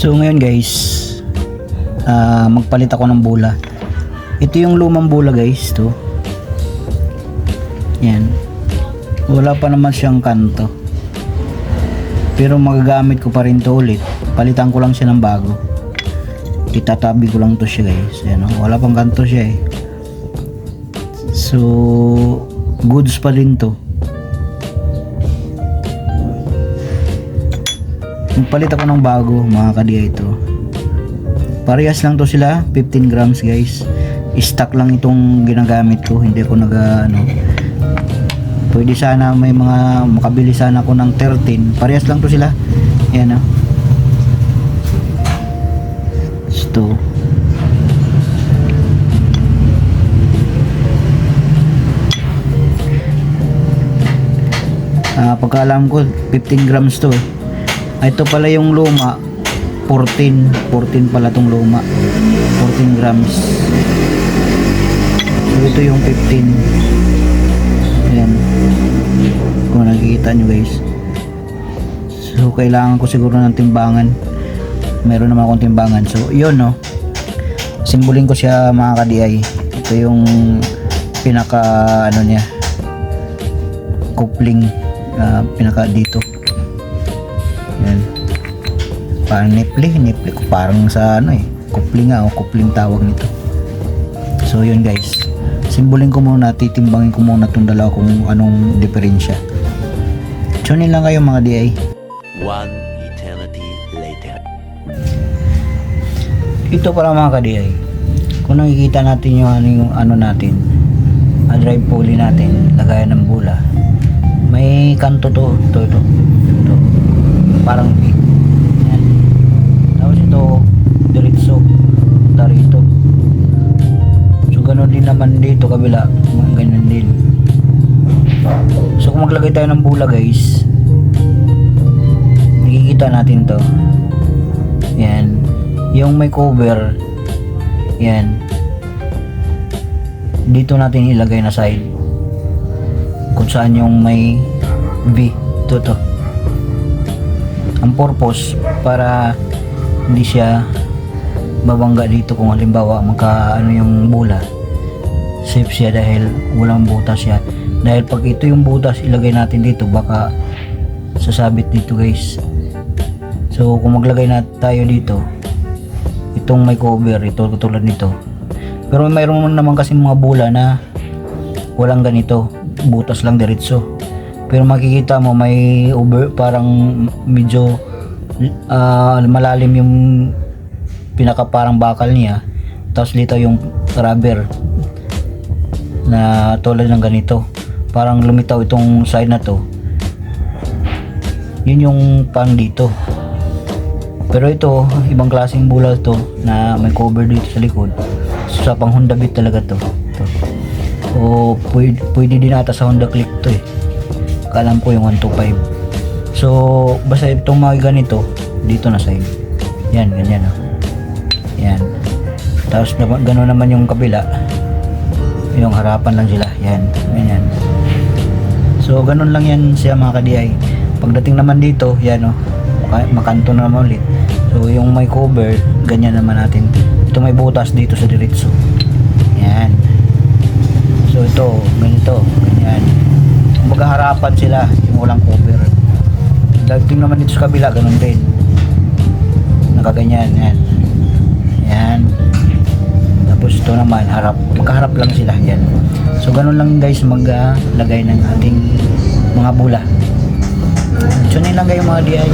So ngayon guys, magpalit ako ng bola. Ito yung lumang bola guys, to. Yan. Wala pa naman siyang kanto. Pero magagamit ko pa rin to ulit. Palitan ko lang siya ng bago. Itatabi ko lang to siya guys. Yan, wala pang kanto siya eh. So goods pa din to. Nagpalit ako ng bago mga kadiya ito. Parehas lang to sila, 15 grams guys. Stock lang itong ginagamit ko, hindi ko pwede sana may mga makabili sana ako ng 13. Parehas lang to sila. Ayan ito. Pagkaalam ko 15 grams to eh. Ito pala yung luma, 14 pala tong luma, 14 grams. So ito yung 15. Ayan, kung nakikita nyo guys. So kailangan ko siguro ng timbangan. Meron naman akong timbangan. So yun simbolin ko siya mga ka-DI. Ito yung pinaka niya, coupling, pinaka dito. Yan. Parang nipple ko, parang sa coupling coupling tawag nito. So yun guys, simbolin ko muna, titimbangin ko muna itong dalawa kung anong diferensya. Tunin lang kayo mga DI. One eternity later. Ito para mga ka-DI, kung nakikita natin yung natin, drive pulley natin, lagayan ng bula, may kanto to, ito. Parang V. Yan. Tapos ito diretso rito. So ganun din naman dito kabila, ganun din. So kung maglagay tayo ng bula guys, nakikita natin to. Yan. Yung may cover, yan, dito natin ilagay na side kung saan yung may V. Ito. Ang purpose para hindi siya babangga dito kung halimbawa yung bula, safe siya dahil walang butas siya. Dahil pag ito yung butas ilagay natin dito, baka sasabit dito guys. So kung maglagay na tayo dito, itong may cover, ito tulad nito. Pero mayroon naman kasi mga bula na walang ganito, butas lang diretso. Pero makikita mo may parang medyo malalim yung pinaka parang bakal niya, tapos dito yung rubber na tulad ng ganito, parang lumitaw itong side na to. Yun yung pang dito. Pero ito ibang klaseng bula to na may cover dito sa likod. Sa pang Honda Beat talaga to. O pwede din ata sa Honda Click to eh. Alam ko yung 125. So basta itong mga ganito dito na side. Yan, ganyan Yan. Tapos gano'n naman yung kabila. Yung harapan lang sila. Yan, ganyan. So ganun lang yan siya mga ka-DI. Pagdating naman dito, yan makanto na naman ulit. So yung may cover, ganyan naman natin. Ito may butas dito sa diretso. Yan. So ito, ganito, ganyan. Maghaharapan sila yung walang cover. Dagting naman dito sa kabila, ganun din. Nakaganyan, yan. Yan. Tapos ito naman, magkaharap lang sila, yan. So ganun lang guys maglagay ng ating mga bula. Tunin lang kayo mga DI.